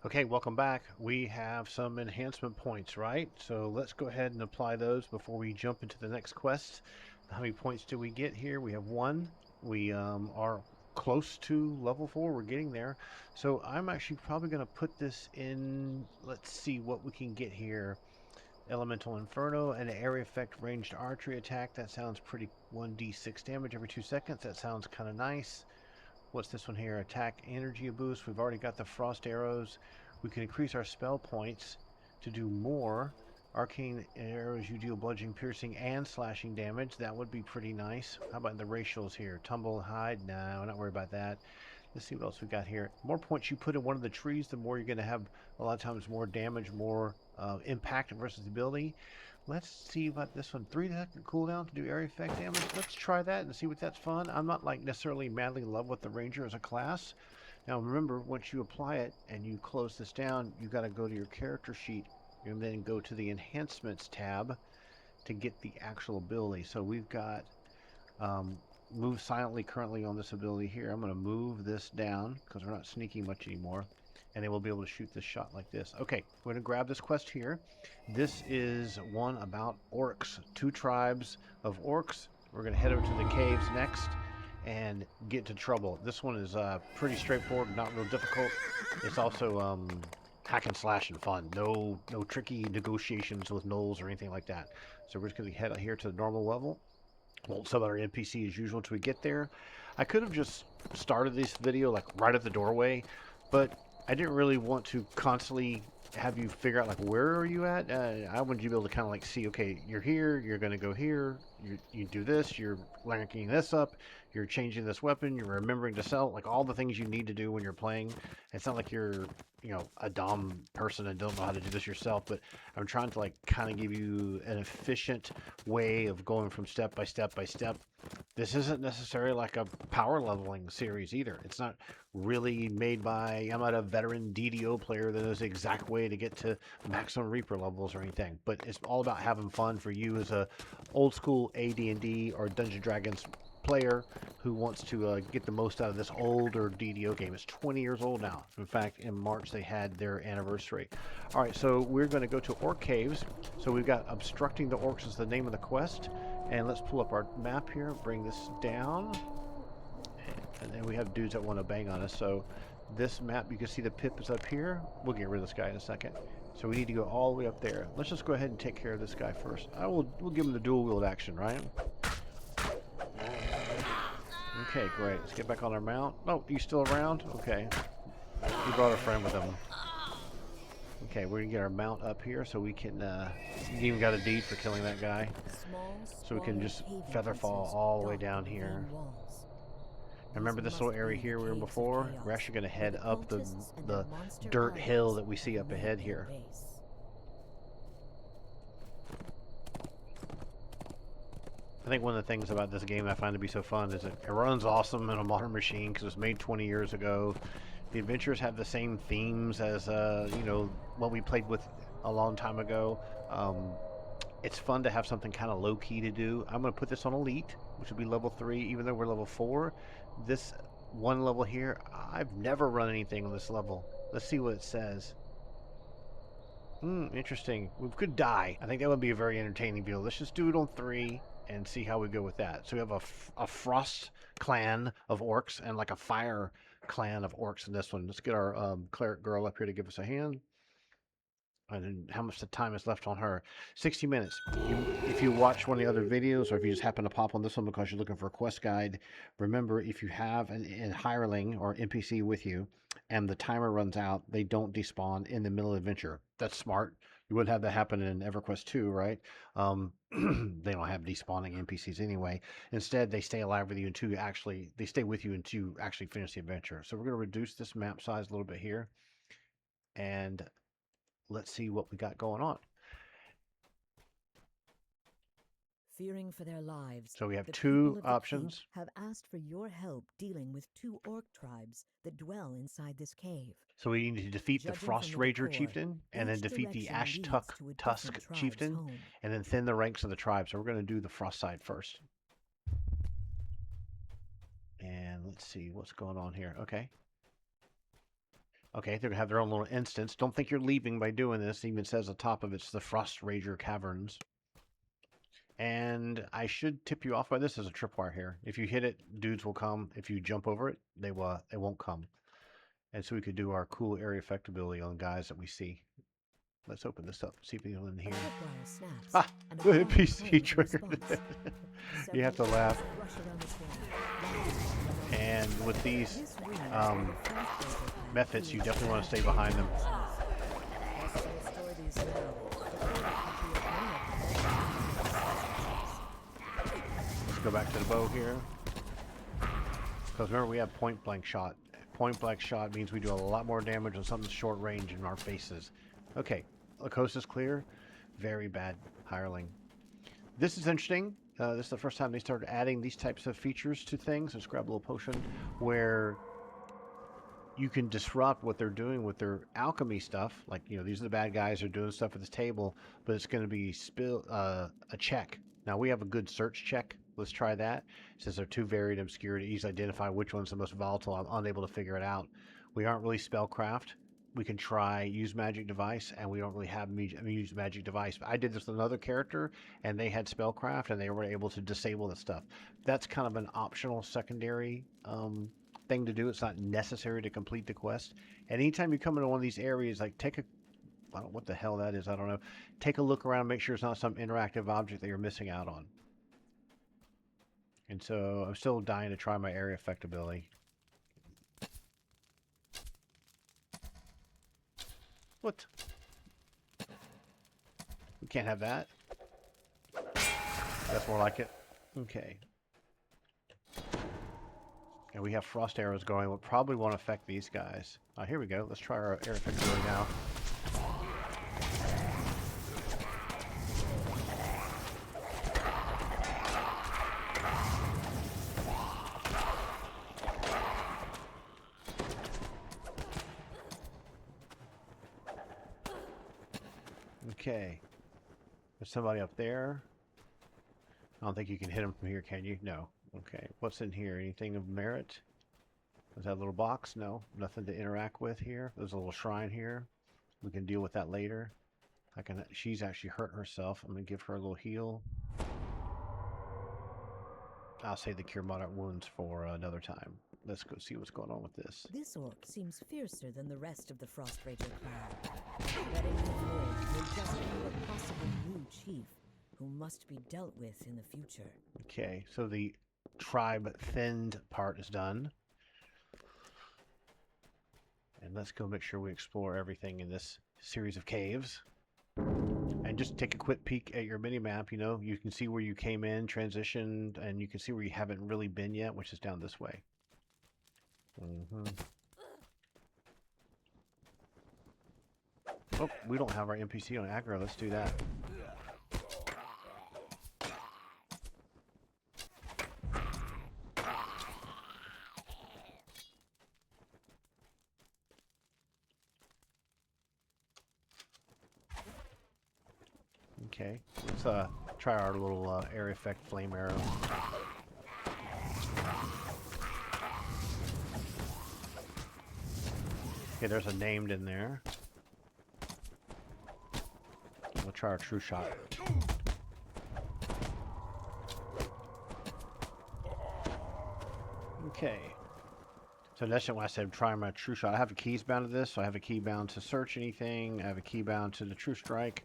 Okay, welcome back. We have some enhancement points, right? So let's go ahead and apply those before we jump into the next quest. How many points do we get here? We have one. We are close to level 4. We're getting there. So I'm actually probably going to put this in. Let's see what we can get here. Elemental Inferno and an area effect ranged archery attack. That sounds pretty. 1d6 damage every 2 seconds. That sounds kind of nice. What's this one here? Attack energy boost. We've already got the frost arrows. We can increase our spell points to do more. Arcane arrows, you deal bludgeoning, piercing, and slashing damage. That would be pretty nice. How about the ratios here? Tumble and hide? Nah, we're not worried about that. Let's see what else we got here. The more points you put in one of the trees, the more you're going to have a lot of times more damage, more impact versus ability. Let's see about this one. 3-second cooldown to do area effect damage. Let's try that and see what that's fun. I'm not like necessarily madly in love with the Ranger as a class. Now remember, once you apply it and you close this down, you got to go to your character sheet and then go to the enhancements tab to get the actual ability. So we've got move silently currently on this ability here. I'm going to move this down because we're not sneaking much anymore. And then we'll be able to shoot this shot like this. Okay, we're going to grab this quest here. This is one about orcs. 2 tribes of orcs. We're going to head over to the caves next and get into trouble. This one is pretty straightforward, not real difficult. It's also hack and slash and fun. No tricky negotiations with gnolls or anything like that. So we're just going to head out here to the normal level. Won't sub out our NPC as usual until we get there. I could have just started this video like right at the doorway, but I didn't really want to constantly have you figure out like where are you at. I wanted you to be able to kind of like see, okay, you're here, you're going to go here, you do this, you're ranking this up, you're changing this weapon, you're remembering to sell, like all the things you need to do when you're playing. It's not like you're, a dumb person and don't know how to do this yourself, but I'm trying to like kind of give you an efficient way of going from step by step by step. This isn't necessarily like a power leveling series either. It's not really made by, I'm not a veteran DDO player that knows the exact way to get to maximum Reaper levels or anything, but it's all about having fun for you as a old school AD&D or Dungeons Dragons player who wants to get the most out of this older DDO game. It's 20 years old now. In fact, in March they had their anniversary. All right, so we're going to go to Orc Caves. So we've got Obstructing the Orcs is the name of the quest. And let's pull up our map here, bring this down. And then we have dudes that want to bang on us. So this map, you can see the pip is up here. We'll get rid of this guy in a second. So we need to go all the way up there. Let's just go ahead and take care of this guy first. We'll give him the dual wield action, right? Okay, great. Let's get back on our mount. Oh, you still around? Okay. He brought a friend with him. Okay, we're gonna get our mount up here so we can, he even got a deed for killing that guy. So we can just feather fall all the way down here. Remember this little area here we were before? We're actually gonna head up the dirt hill that we see up ahead here. I think one of the things about this game I find to be so fun is it runs awesome in a modern machine because it was made 20 years ago. The adventures have the same themes as what we played with a long time ago. It's fun to have something kind of low key to do. I'm going to put this on Elite, which will be level 3, even though we're level 4. This one level here, I've never run anything on this level. Let's see what it says. Interesting. We could die. I think that would be a very entertaining video. Let's just do it on 3 and see how we go with that. So we have a frost clan of orcs and like a fire clan of orcs in this one. Let's get our cleric girl up here to give us a hand. And then how much the time is left on her? 60 minutes. If you watch one of the other videos, or if you just happen to pop on this one because you're looking for a quest guide, remember if you have a hireling or NPC with you and the timer runs out, they don't despawn in the middle of the adventure. That's smart. You wouldn't have that happen in EverQuest 2, right? They don't have despawning NPCs anyway. Instead, they stay alive with you until they stay with you until you actually finish the adventure. So we're going to reduce this map size a little bit here. And let's see what we got going on. Fearing for their lives, so we have the 2 options. have asked for your help dealing with 2 orc tribes that dwell inside this cave. So we need to defeat the Frost Rager chieftain, and then defeat the Ash Tusk chieftain, and then thin the ranks of the tribe. So we're going to do the Frost side first. And let's see what's going on here. Okay. Okay, they're gonna have their own little instance. Don't think you're leaving by doing this. It even says on top of it's the Frost Rager Caverns. And I should tip you off by this as a tripwire here. If you hit it, dudes will come. If you jump over it, they won't come. And so we could do our cool area effect ability on guys that we see. Let's open this up. See if anyone in here. Ah, the NPC triggered it. You have to laugh. And with these methods, you definitely want to stay behind them. Let's go back to the bow here. Because remember, we have point blank shot. Point blank shot means we do a lot more damage on something short range in our faces. Okay, the coast is clear. Very bad hireling. This is interesting. This is the first time they started adding these types of features to things. Let's grab a little potion where you can disrupt what they're doing with their alchemy stuff. Like, you know, these are the bad guys who are doing stuff at this table, but it's going to be a check. Now, we have a good search check. Let's try that. It says they're too varied and obscure to easily identify which one's the most volatile. I'm unable to figure it out. We aren't really spellcraft. We can try use magic device, and we don't really have use magic device. I did this with another character, and they had spellcraft, and they were able to disable the stuff. That's kind of an optional secondary thing to do. It's not necessary to complete the quest. And anytime you come into one of these areas, like I don't know what the hell that is. I don't know. Take a look around, make sure it's not some interactive object that you're missing out on. And so I'm still dying to try my area effect ability. What? We can't have that. That's more like it. Okay. And we have frost arrows going. We'll probably won't affect these guys. Here we go. Let's try our area effect ability now. Okay. There's somebody up there. I don't think you can hit him from here, can you? No. Okay. What's in here? Anything of merit? Is that a little box? No. Nothing to interact with here. There's a little shrine here. We can deal with that later. She's actually hurt herself. I'm going to give her a little heal. I'll save the cure moderate wounds for another time. Let's go see what's going on with this. This orc seems fiercer than the rest of the Frost Rager clan. Letting him live will just be a possible new chief who must be dealt with in the future. Okay, so the tribe thinned part is done. And let's go make sure we explore everything in this series of caves. And just take a quick peek at your mini-map, you know, you can see where you came in, transitioned, and you can see where you haven't really been yet, which is down this way. Oh, we don't have our NPC on aggro. Let's do that. Okay, let's try our little area effect flame arrow. Okay, there's a named in there. We'll try our true shot. Okay. So that's when I said try my true shot. I have a keys bound to this, so I have a key bound to search anything. I have a key bound to the true strike.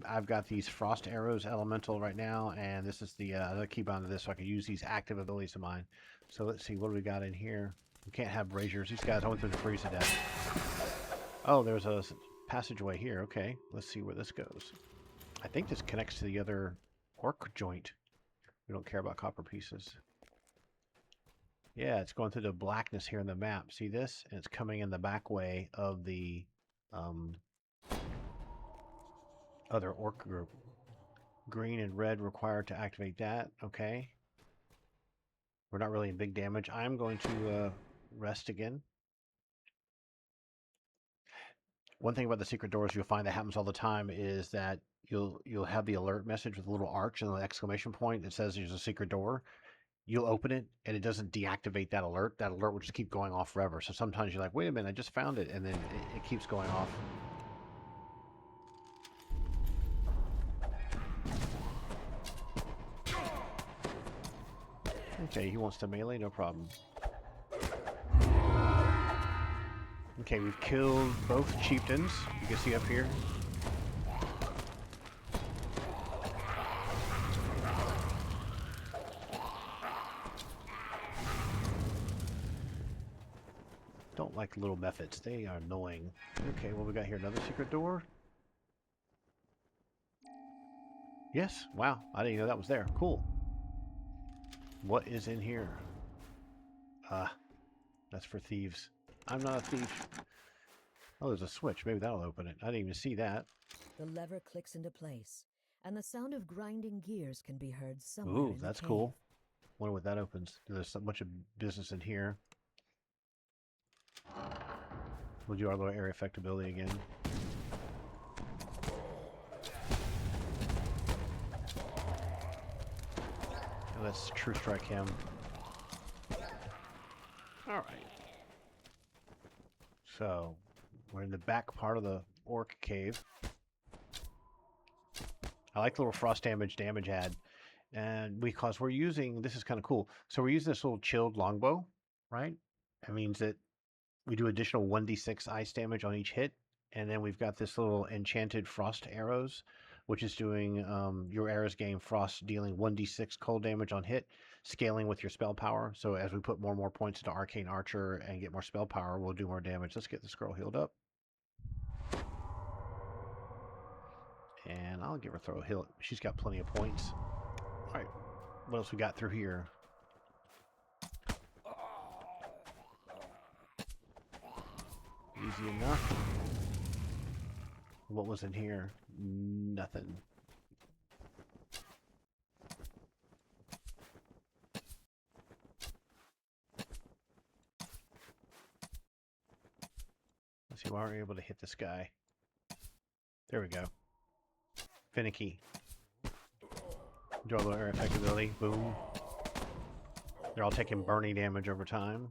I've got these frost arrows elemental right now, and this is the other key bound to this, so I can use these active abilities of mine. So let's see, what do we got in here? We can't have braziers. These guys always going to freeze to death. Oh, there's a passageway here. Okay, let's see where this goes. I think this connects to the other orc joint. We don't care about copper pieces. Yeah, it's going through the blackness here in the map. See this? And it's coming in the back way of the other orc group. Green and red required to activate that. Okay. We're not really in big damage. I'm going to rest again. One thing about the secret doors you'll find that happens all the time is that you'll have the alert message with a little arch and an exclamation point that says there's a secret door. you'll open it and it doesn't deactivate that alert. That alert will just keep going off forever. So sometimes you're like, wait a minute, I just found it, and then it keeps going off. Okay, he wants to melee, no problem. Okay, we've killed both chieftains. You can see up here. Don't like little methods. They are annoying. Okay, what we got here? Another secret door? Yes. Wow. I didn't even know that was there. Cool. What is in here? That's for thieves. I'm not a thief. Oh, there's a switch. Maybe that'll open it. I didn't even see that. The lever clicks into place, and the sound of grinding gears can be heard somewhere Ooh, in that's the cave. cool. Wonder what that opens. There's a bunch of business in here. We'll do our little area effectability again. And let's true strike him. Alright. So, we're in the back part of the orc cave. I like the little frost damage add. And because we're using, this is kind of cool. So we're using this little chilled longbow, right? That means that we do additional 1d6 ice damage on each hit. And then we've got this little enchanted frost arrows, which is doing your arrows gain frost, dealing 1d6 cold damage on hit, scaling with your spell power. So as we put more and more points into Arcane Archer and get more spell power, we'll do more damage. Let's get this girl healed up. And I'll give her a throw heal. She's got plenty of points. All right, what else we got through here? Easy enough. What was in here? Nothing. Let's see why we're able to hit this guy. There we go. Finicky. Draw a little air effectability. Boom. They're all taking burning damage over time.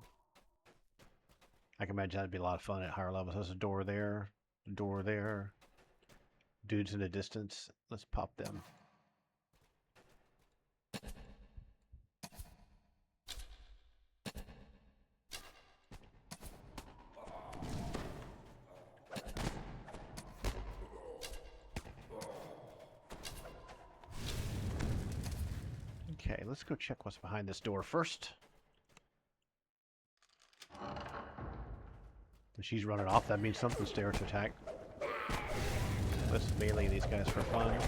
I can imagine that'd be a lot of fun at higher levels. There's a door there. A door there. Dudes in the distance. Let's pop them. Okay, let's go check what's behind this door first. If she's running off, that means something's there to attack. Let's melee these guys for fun.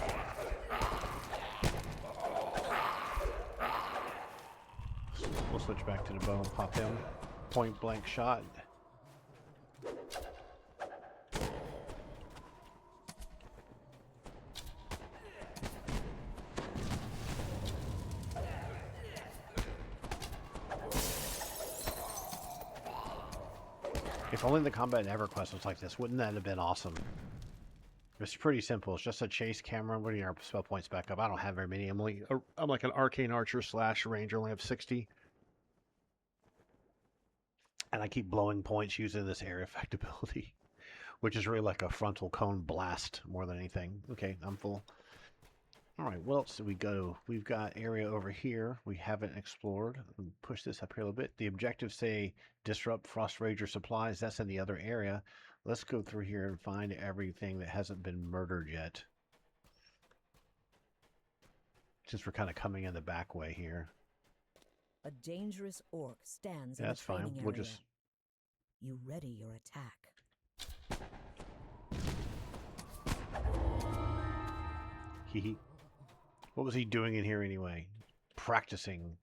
We'll switch back to the bow and pop him. Point blank shot. If only the combat in EverQuest was like this, wouldn't that have been awesome? It's pretty simple. It's just a chase camera. We're getting our spell points back up. I don't have very many. I'm like an arcane archer / ranger. I only have 60. And I keep blowing points using this area effectability, which is really like a frontal cone blast more than anything. Okay, I'm full. All right, what else did we go? We've got area over here we haven't explored. Push this up here a little bit. The objectives say disrupt Frost Rager supplies. That's in the other area. Let's go through here and find everything that hasn't been murdered yet. Since we're kind of coming in the back way here. A dangerous orc stands in That's the training fine. area. We'll just... You ready your attack. Hee. What was he doing in here anyway? Practicing.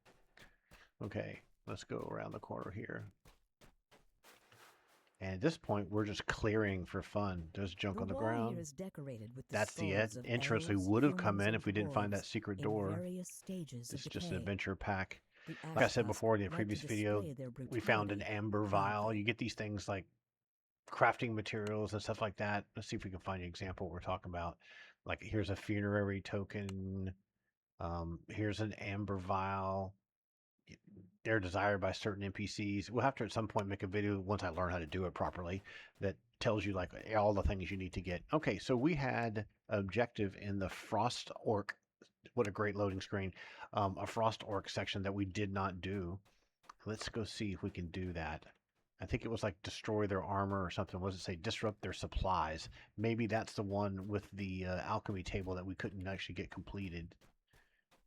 Okay, let's go around the corner here. And at this point, we're just clearing for fun. There's junk on the ground. That's the entrance we would have come in if we didn't find that secret door. This is just an adventure pack. Like I said before in the previous video, we found an amber vial. You get these things like crafting materials and stuff like that. Let's see if we can find an example we're talking about. Like here's a funerary token. Here's an amber vial. they're desired by certain NPCs. We'll have to at some point make a video once I learn how to do it properly that tells you like all the things you need to get. Okay, so we had objective in the Frost Orc. What a great loading screen. A Frost Orc section that we did not do. Let's go see if we can do that. I think it was like destroy their armor or something. What does it say? Disrupt their supplies. Maybe that's the one with the alchemy table that we couldn't actually get completed.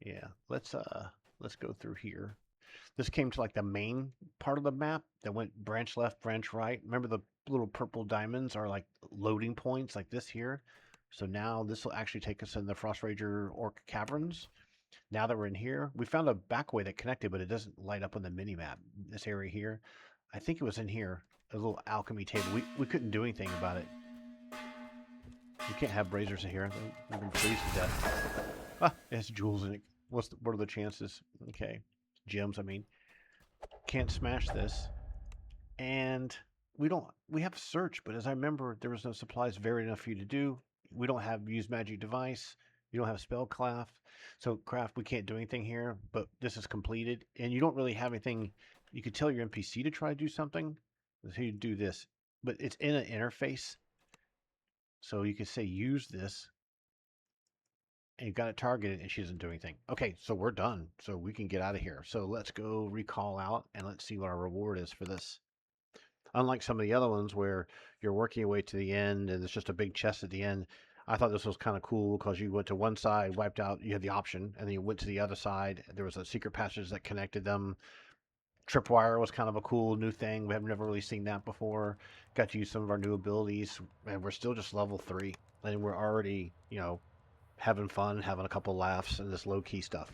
Yeah, let's go through here. This came to like the main part of the map that went branch left, branch right. Remember the little purple diamonds are like loading points like this here. So now this will actually take us in the Frost Rager Orc Caverns. Now that we're in here, we found a back way that connected, but it doesn't light up on the mini map. This area here, I think it was in here, a little alchemy table. We couldn't do anything about it. You can't have braziers in here. We're going to freeze to death. Ah, it has jewels in it. What are the chances? Okay. Gems, I mean. Can't smash this. And we have search, but as I remember, there was no supplies varied enough for you to do. We don't have use magic device. You don't have spellcraft. So craft, we can't do anything here, but this is completed. And you don't really have anything. You could tell your NPC to try to do something. So you do this, but it's in an interface. So you could say use this. And you got it targeted and she doesn't do anything. Okay, so we're done. So we can get out of here. So let's go recall out and let's see what our reward is for this. Unlike some of the other ones where you're working your way to the end and it's just a big chest at the end, I thought this was kind of cool because you went to one side, wiped out, you had the option, and then you went to the other side. There was a secret passage that connected them. Tripwire was kind of a cool new thing. We have never really seen that before. Got to use some of our new abilities, and we're still just level 3. And we're already, having fun, having a couple laughs, and this low-key stuff.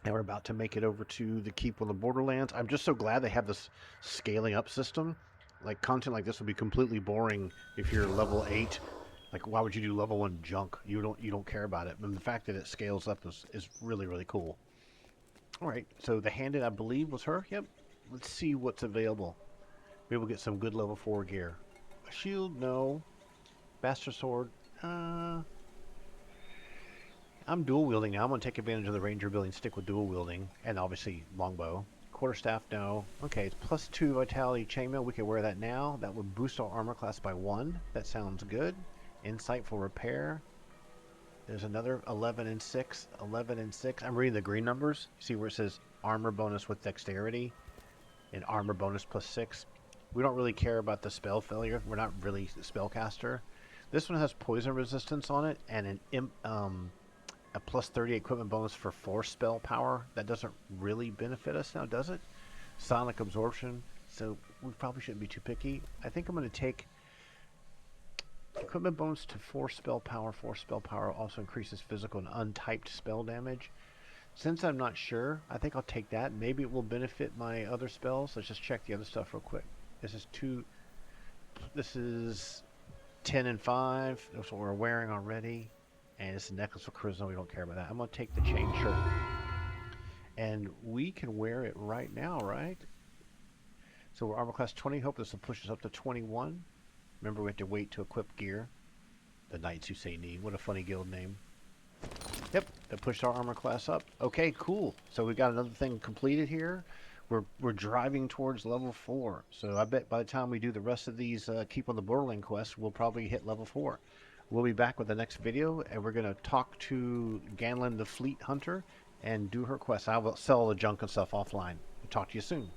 And we're about to make it over to the Keep on the Borderlands. I'm just so glad they have this scaling up system. Like, content like this would be completely boring if you're level 8. Like, why would you do level 1 junk? You don't care about it. And the fact that it scales up is really, really cool. Alright, so the handed, I believe, was her. Yep. Let's see what's available. Maybe we'll get some good level 4 gear. A shield, no. Bastard sword, I'm dual wielding now. I'm going to take advantage of the ranger building, stick with dual wielding, and obviously longbow. Quarterstaff, no. Okay, it's +2 vitality chainmail. We can wear that now. That would boost our armor class by 1. That sounds good. Insight for repair. There's another 11 and 6. 11 and 6. I'm reading the green numbers. See where it says armor bonus with dexterity and armor bonus +6. We don't really care about the spell failure. We're not really a spellcaster. This one has poison resistance on it and a +30 equipment bonus for force spell power. That doesn't really benefit us now, does it? Sonic absorption. So we probably shouldn't be too picky. I think I'm going to take equipment bonus to force spell power. Force spell power also increases physical and untyped spell damage. Since I'm not sure, I think I'll take that. Maybe it will benefit my other spells. Let's just check the other stuff real quick. This is 10 and 5. That's what we're wearing already. And it's a necklace of charisma. We don't care about that. I'm going to take the chain shirt. And we can wear it right now, right? So we're armor class 20. Hope this will push us up to 21. Remember, we have to wait to equip gear. The Knights Who Say Knee. What a funny guild name. Yep, that pushed our armor class up. Okay, cool. So we got another thing completed here. We're driving towards level 4. So I bet by the time we do the rest of these Keep on the Borderland quests, we'll probably hit level 4. We'll be back with the next video, and we're going to talk to Ganlin the Fleet Hunter and do her quest. I will sell the junk and stuff offline. Talk to you soon.